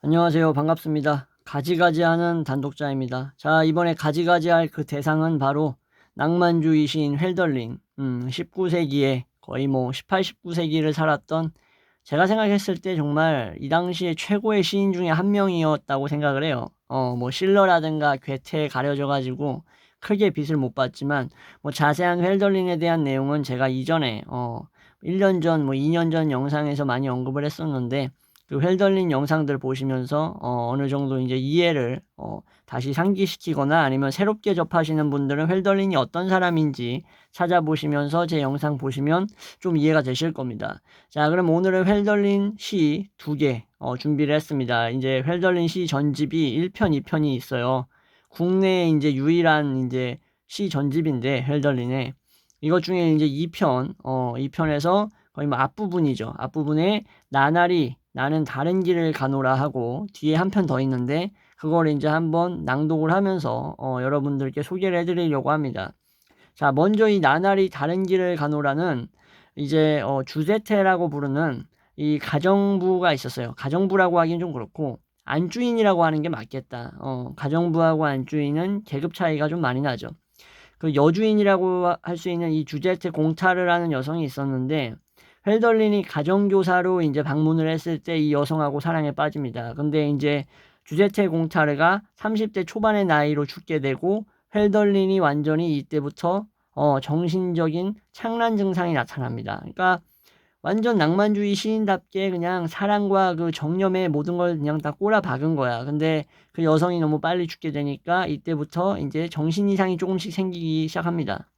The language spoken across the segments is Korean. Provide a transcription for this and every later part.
안녕하세요. 반갑습니다. 가지가지하는 단독자입니다. 자, 이번에 가지가지할 그 대상은 바로 낭만주의 시인 헬덜린. 19세기에 거의 뭐 18, 19세기를 살았던, 제가 생각했을 때 정말 이 당시에 최고의 시인 중에 한 명이었다고 생각을 해요. 뭐 실러라든가 괴테에 가려져 가지고 크게 빛을 못 봤지만, 뭐 자세한 헬덜린에 대한 내용은 제가 이전에 1년 전, 뭐 2년 전 영상에서 많이 언급을 했었는데, 그 헬덜린 영상들 보시면서 어느 정도 이제 이해를 다시 상기시키거나, 아니면 새롭게 접하시는 분들은 헬덜린이 어떤 사람인지 찾아보시면서 제 영상 보시면 좀 이해가 되실 겁니다. 자, 그럼 오늘은 헬덜린 시 2개 준비를 했습니다. 이제 헬덜린 시 전집이 1편, 2편이 있어요. 국내에 이제 유일한 이제 시 전집인데, 헬덜린의 이것 중에 이제 2편, 2편에서 거의 뭐 앞부분이죠. 앞부분에 나날이 나는 다른 길을 가노라 하고, 뒤에 한 편 더 있는데 그걸 이제 한번 낭독을 하면서 여러분들께 소개를 해드리려고 합니다. 자, 먼저 이 나날이 다른 길을 가노라는 이제 주제태라고 부르는 이 가정부가 있었어요. 가정부라고 하기는 좀 그렇고 안주인이라고 하는 게 맞겠다. 가정부하고 안주인은 계급 차이가 좀 많이 나죠. 그 여주인이라고 할 수 있는 이 주제태 공타르라는 여성이 있었는데, 헬덜린이 가정교사로 이제 방문을 했을 때 이 여성하고 사랑에 빠집니다. 근데 이제 주제태 공타르가 30대 초반의 나이로 죽게 되고, 헬덜린이 완전히 이때부터 정신적인 착란 증상이 나타납니다. 그러니까 완전 낭만주의 시인답게 그냥 사랑과 그 정념의 모든 걸 그냥 다 꼬라 박은 거야. 근데 그 여성이 너무 빨리 죽게 되니까 이때부터 이제 정신 이상이 조금씩 생기기 시작합니다.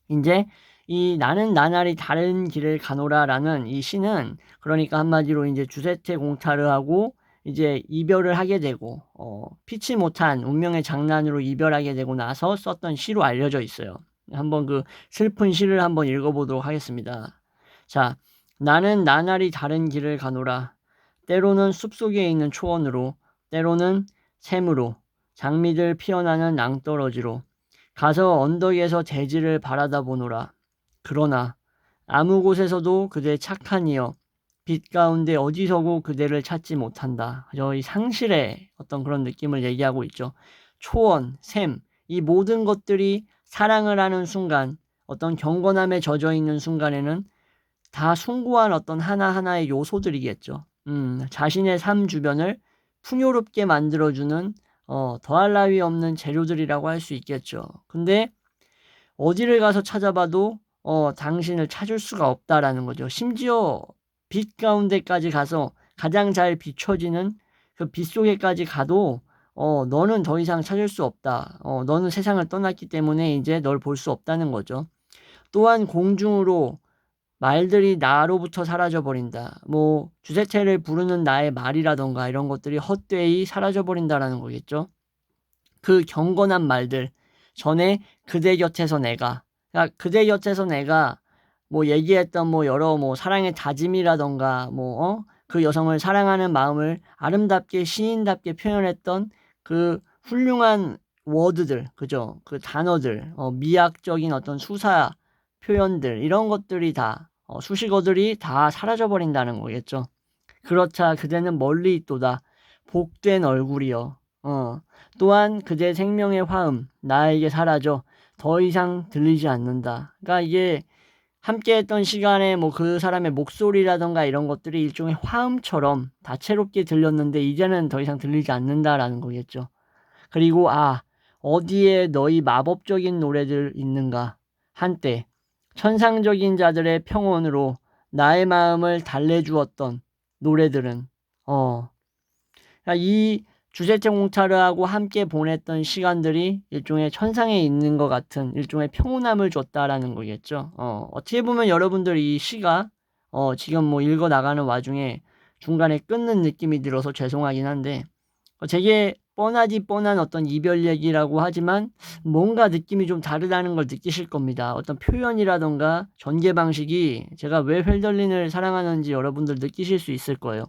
이제 이 나는 나날이 다른 길을 가노라라는 이 시는, 그러니까 한마디로 이제 주세테 공타르하고 이제 이별을 하게 되고 피치 못한 운명의 장난으로 이별하게 되고 나서 썼던 시로 알려져 있어요. 한번 그 슬픈 시를 한번 읽어보도록 하겠습니다. 자, 나는 나날이 다른 길을 가노라. 때로는 숲속에 있는 초원으로, 때로는 샘으로, 장미들 피어나는 낭떠러지로 가서 언덕에서 대지를 바라다 보노라. 그러나 아무 곳에서도 그대 착한 이여 빛 가운데 어디서고 그대를 찾지 못한다. 이 상실의 어떤 그런 느낌을 얘기하고 있죠. 초원, 샘, 이 모든 것들이 사랑을 하는 순간, 어떤 경건함에 젖어 있는 순간에는 다 숭고한 어떤 하나하나의 요소들이겠죠. 자신의 삶 주변을 풍요롭게 만들어주는 더할 나위 없는 재료들이라고 할 수 있겠죠. 근데 어디를 가서 찾아봐도 당신을 찾을 수가 없다라는 거죠. 심지어 빛 가운데까지 가서 가장 잘 비춰지는 그 빛 속에까지 가도 너는 더 이상 찾을 수 없다. 너는 세상을 떠났기 때문에 이제 널 볼 수 없다는 거죠. 또한 공중으로 말들이 나로부터 사라져 버린다. 뭐 주제체를 부르는 나의 말이라던가 이런 것들이 헛되이 사라져 버린다라는 거겠죠. 그 경건한 말들, 전에 그대 곁에서 내가, 그러니까 그대 곁에서 내가 뭐 얘기했던 뭐 여러 뭐 사랑의 다짐이라던가 그 여성을 사랑하는 마음을 아름답게 시인답게 표현했던 그 훌륭한 워드들, 그죠? 그 단어들, 미학적인 어떤 수사 표현들, 이런 것들이 다 수식어들이 다 사라져 버린다는 거겠죠. 그렇다 그대는 멀리 있도다. 복된 얼굴이여. 또한 그대 생명의 화음 나에게 사라져 더 이상 들리지 않는다. 그러니까 이게 함께했던 시간에 뭐 그 사람의 목소리라던가 이런 것들이 일종의 화음처럼 다채롭게 들렸는데 이제는 더 이상 들리지 않는다라는 거겠죠. 그리고 어디에 너희 마법적인 노래들 있는가? 한때 천상적인 자들의 평온으로 나의 마음을 달래주었던 노래들은 이 주제체 공차르하고 함께 보냈던 시간들이 일종의 천상에 있는 것 같은 일종의 평온함을 줬다라는 거겠죠. 어떻게 보면 여러분들 이 시가 지금 뭐 읽어 나가는 와중에 중간에 끊는 느낌이 들어서 죄송하긴 한데, 되게 뻔하디 뻔한 어떤 이별 얘기라고 하지만 뭔가 느낌이 좀 다르다는 걸 느끼실 겁니다. 어떤 표현이라던가 전개 방식이 제가 왜 헬덜린을 사랑하는지 여러분들 느끼실 수 있을 거예요.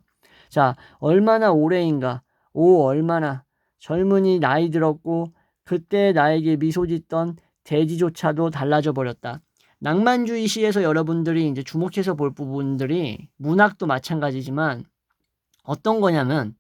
자, 얼마나 오래인가. 얼마나 젊은이 나이 들었고 그때 나에게 미소 짓던 대지조차도 달라져 버렸다. 낭만주의 시에서 여러분들이 이제 주목해서 볼 부분들이 문학도 마찬가지지만 어떤 거냐면,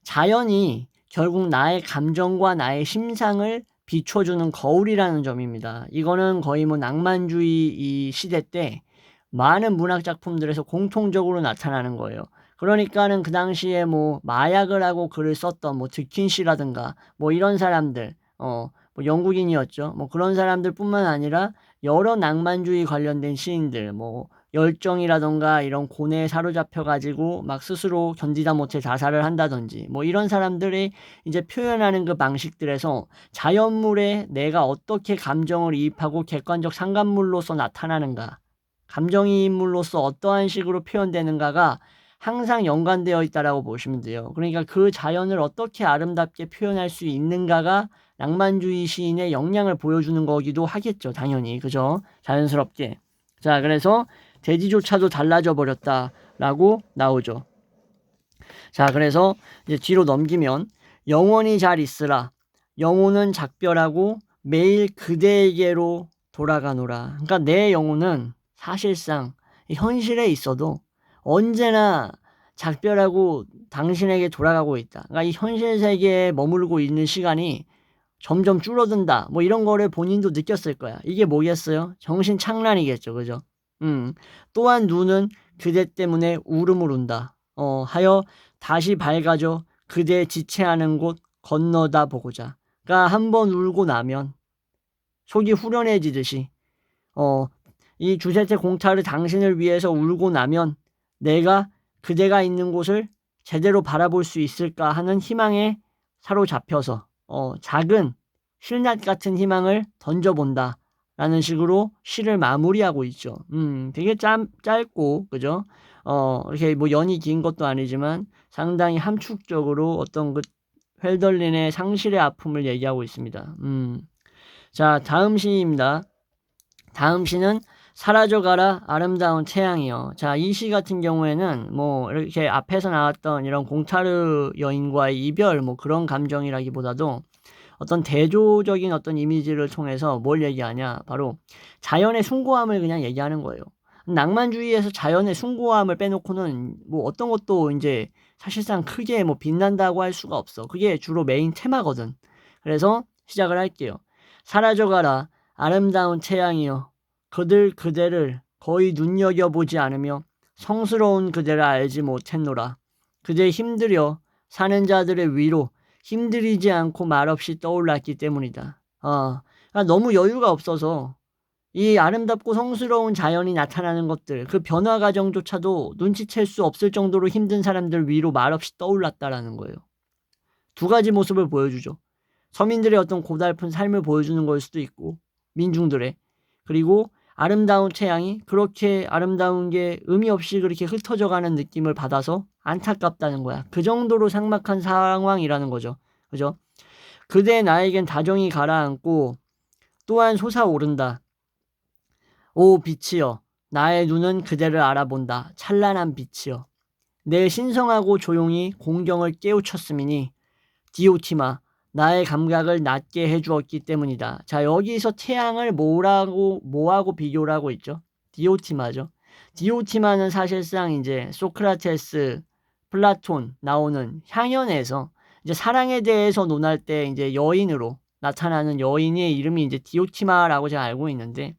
자연이 결국 나의 감정과 나의 심상을 비춰주는 거울이라는 점입니다. 이거는 거의 뭐 낭만주의 이 시대 때 많은 문학 작품들에서 공통적으로 나타나는 거예요. 그러니까는 그 당시에 뭐 마약을 하고 글을 썼던 뭐 드킨시라든가 뭐 이런 사람들, 뭐 영국인이었죠. 뭐 그런 사람들뿐만 아니라 여러 낭만주의 관련된 시인들, 뭐 열정이라던가 이런 고뇌에 사로잡혀 가지고 막 스스로 견디다 못해 자살을 한다든지 뭐 이런 사람들이 이제 표현하는 그 방식들에서 자연물에 내가 어떻게 감정을 이입하고 객관적 상관물로서 나타나는가, 감정이입물로서 어떠한 식으로 표현되는가가 항상 연관되어 있다라고 보시면 돼요. 그러니까 그 자연을 어떻게 아름답게 표현할 수 있는가가 낭만주의 시인의 역량을 보여주는 거기도 하겠죠. 당연히. 그죠? 자연스럽게. 자, 그래서 대지조차도 달라져 버렸다라고 나오죠. 자, 그래서 이제 뒤로 넘기면 영원히 잘 있으라. 영혼은 작별하고 매일 그대에게로 돌아가노라. 그러니까 내 영혼은 사실상 현실에 있어도 언제나 작별하고 당신에게 돌아가고 있다. 그러니까 이 현실 세계에 머물고 있는 시간이 점점 줄어든다. 뭐 이런 거를 본인도 느꼈을 거야. 이게 뭐겠어요? 정신 착란이겠죠. 그죠? 또한 눈은 그대 때문에 울음을 운다. 하여 다시 밝아져 그대 지체하는 곳 건너다 보고자. 그러니까 한번 울고 나면 속이 후련해지듯이 이 주세태 공타를 당신을 위해서 울고 나면 내가 그대가 있는 곳을 제대로 바라볼 수 있을까 하는 희망에 사로잡혀서 작은 실낱 같은 희망을 던져본다 라는 식으로 시를 마무리하고 있죠. 되게 짧고 그죠? 이렇게 뭐 연이 긴 것도 아니지만 상당히 함축적으로 어떤 그 헬덜린의 상실의 아픔을 얘기하고 있습니다. 자, 다음 시입니다. 다음 시는 사라져가라 아름다운 태양이여. 자, 이 시 같은 경우에는 뭐 이렇게 앞에서 나왔던 이런 공타르 여인과의 이별 뭐 그런 감정이라기보다도 어떤 대조적인 어떤 이미지를 통해서 뭘 얘기하냐, 바로 자연의 숭고함을 그냥 얘기하는 거예요. 낭만주의에서 자연의 숭고함을 빼놓고는 뭐 어떤 것도 이제 사실상 크게 뭐 빛난다고 할 수가 없어. 그게 주로 메인 테마거든. 그래서 시작을 할게요. 사라져가라 아름다운 태양이여. 그대를 거의 눈여겨보지 않으며 성스러운 그대를 알지 못했노라. 그대 힘들여 사는 자들의 위로 힘들이지 않고 말없이 떠올랐기 때문이다. 그러니까 너무 여유가 없어서 이 아름답고 성스러운 자연이 나타나는 것들, 그 변화 과정조차도 눈치챌 수 없을 정도로 힘든 사람들 위로 말없이 떠올랐다라는 거예요. 두 가지 모습을 보여주죠. 서민들의 어떤 고달픈 삶을 보여주는 걸 수도 있고, 민중들의. 그리고 아름다운 태양이 그렇게 아름다운 게 의미 없이 그렇게 흩어져가는 느낌을 받아서 안타깝다는 거야. 그 정도로 삭막한 상황이라는 거죠. 그죠? 그대 나에겐 다정히 가라앉고 또한 솟아오른다. 오 빛이여, 나의 눈은 그대를 알아본다. 찬란한 빛이여. 내 신성하고 조용히 공경을 깨우쳤음이니 디오티마, 나의 감각을 낮게 해주었기 때문이다. 자, 여기서 태양을 뭐하고 비교를 하고 있죠? 디오티마죠. 디오티마는 사실상 이제 소크라테스, 플라톤 나오는 향연에서 이제 사랑에 대해서 논할 때 이제 여인으로 나타나는 여인의 이름이 이제 디오티마라고 제가 알고 있는데,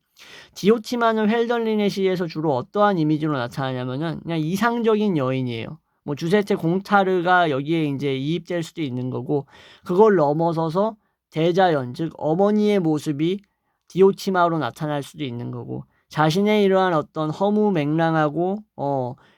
디오티마는 헬덜린의 시에서 주로 어떠한 이미지로 나타나냐면은 그냥 이상적인 여인이에요. 뭐 주세체 공타르가 여기에 이제 이입될 수도 있는 거고, 그걸 넘어서서 대자연, 즉 어머니의 모습이 디오티마로 나타날 수도 있는 거고, 자신의 이러한 어떤 허무맹랑하고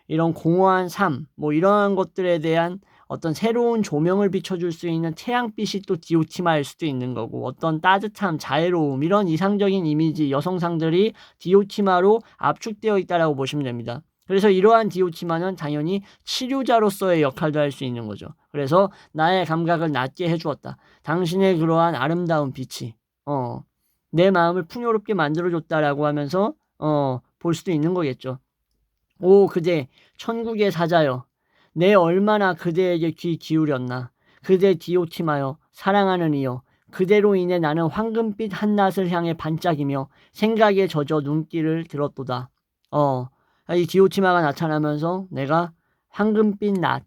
이런 공허한 삶, 뭐 이러한 것들에 대한 어떤 새로운 조명을 비춰줄 수 있는 태양빛이 또 디오티마일 수도 있는 거고, 어떤 따뜻함, 자애로움, 이런 이상적인 이미지, 여성상들이 디오티마로 압축되어 있다라고 보시면 됩니다. 그래서 이러한 디오티마는 당연히 치료자로서의 역할도 할 수 있는 거죠. 그래서 나의 감각을 낮게 해주었다. 당신의 그러한 아름다운 빛이 내 마음을 풍요롭게 만들어줬다라고 하면서 볼 수도 있는 거겠죠. 오 그대 천국의 사자여, 내 얼마나 그대에게 귀 기울였나. 그대 디오티마여, 사랑하는 이여, 그대로 인해 나는 황금빛 한낮을 향해 반짝이며 생각에 젖어 눈길을 들었도다. 이 디오티마가 나타나면서 내가 황금빛 낮,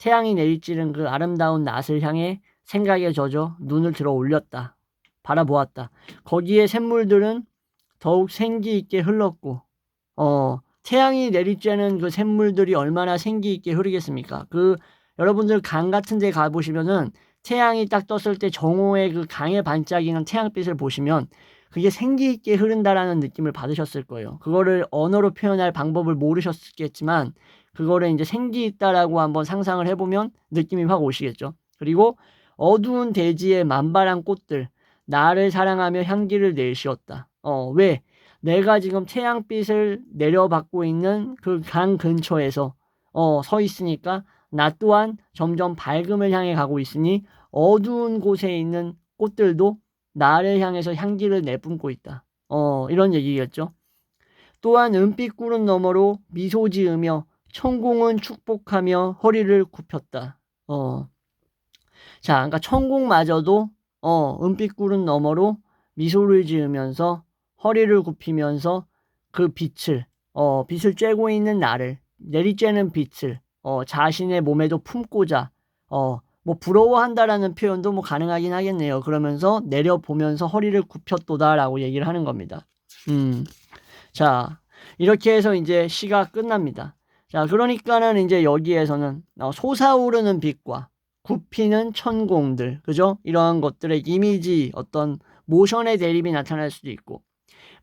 태양이 내리쬐는 그 아름다운 낯을 향해 생각에 젖어 눈을 들어 올렸다. 바라보았다. 거기에 샘물들은 더욱 생기 있게 흘렀고, 태양이 내리쬐는 그 샘물들이 얼마나 생기 있게 흐르겠습니까? 여러분들 강 같은 데 가보시면은 태양이 딱 떴을 때 정오의 그 강에 반짝이는 태양빛을 보시면 그게 생기 있게 흐른다라는 느낌을 받으셨을 거예요. 그거를 언어로 표현할 방법을 모르셨겠지만 그거를 이제 생기 있다라고 한번 상상을 해보면 느낌이 확 오시겠죠. 그리고 어두운 대지의 만발한 꽃들, 나를 사랑하며 향기를 내쉬었다. 왜? 내가 지금 태양빛을 내려받고 있는 그 강 근처에서 서 있으니까 나 또한 점점 밝음을 향해 가고 있으니 어두운 곳에 있는 꽃들도 나를 향해서 향기를 내뿜고 있다. 이런 얘기겠죠. 또한 은빛 구름 너머로 미소 지으며 천공은 축복하며 허리를 굽혔다. 자, 그러니까 천공마저도 은빛 구름 너머로 미소를 지으면서 허리를 굽히면서 그 빛을 쬐고 있는 나를 내리쬐는 빛을 자신의 몸에도 품고자 뭐 부러워한다라는 표현도 뭐 가능하긴 하겠네요. 그러면서 내려보면서 허리를 굽혔도다라고 얘기를 하는 겁니다. 자, 이렇게 해서 이제 시가 끝납니다. 자, 그러니까는 이제 여기에서는 솟아오르는 빛과 굽히는 천공들, 그죠? 이러한 것들의 이미지, 어떤 모션의 대립이 나타날 수도 있고,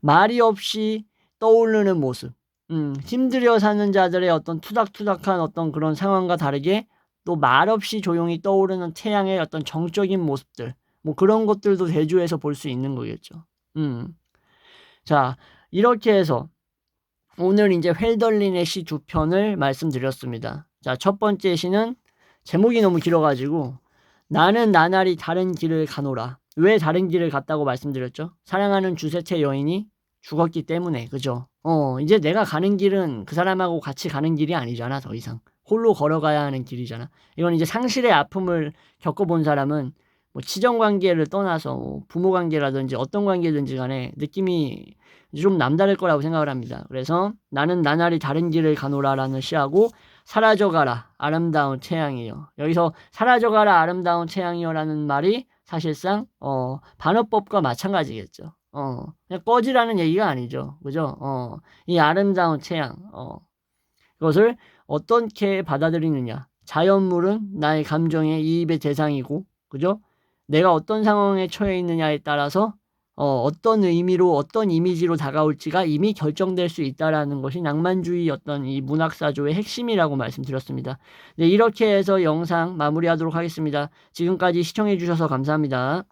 말이 없이 떠오르는 모습, 힘들여 사는 자들의 어떤 투닥투닥한 어떤 그런 상황과 다르게 또 말없이 조용히 떠오르는 태양의 어떤 정적인 모습들, 뭐 그런 것들도 대조해서 볼 수 있는 거겠죠. 자, 이렇게 해서 오늘 이제 훸덜린의 시 두 편을 말씀드렸습니다. 자, 첫 번째 시는 제목이 너무 길어가지고 나는 나날이 다른 길을 가노라. 왜 다른 길을 갔다고 말씀드렸죠? 사랑하는 주세태 여인이 죽었기 때문에, 그죠? 이제 내가 가는 길은 그 사람하고 같이 가는 길이 아니잖아, 더 이상. 홀로 걸어가야 하는 길이잖아. 이건 이제 상실의 아픔을 겪어본 사람은 뭐 치정 관계를 떠나서 뭐 부모 관계라든지 어떤 관계든지 간에 느낌이 좀 남다를 거라고 생각을 합니다. 그래서 나는 나날이 다른 길을 가노라라는 시하고 사라져가라 아름다운 태양이여. 여기서 사라져가라 아름다운 태양이여라는 말이 사실상 반어법과 마찬가지겠죠. 그냥 꺼지라는 얘기가 아니죠. 그죠? 이 아름다운 태양 그것을 어떻게 받아들이느냐. 자연물은 나의 감정의 이입의 대상이고, 그죠? 내가 어떤 상황에 처해 있느냐에 따라서 어떤 의미로 어떤 이미지로 다가올지가 이미 결정될 수 있다라는 것이 낭만주의 어떤 이 문학사조의 핵심이라고 말씀드렸습니다. 네, 이렇게 해서 영상 마무리하도록 하겠습니다. 지금까지 시청해 주셔서 감사합니다.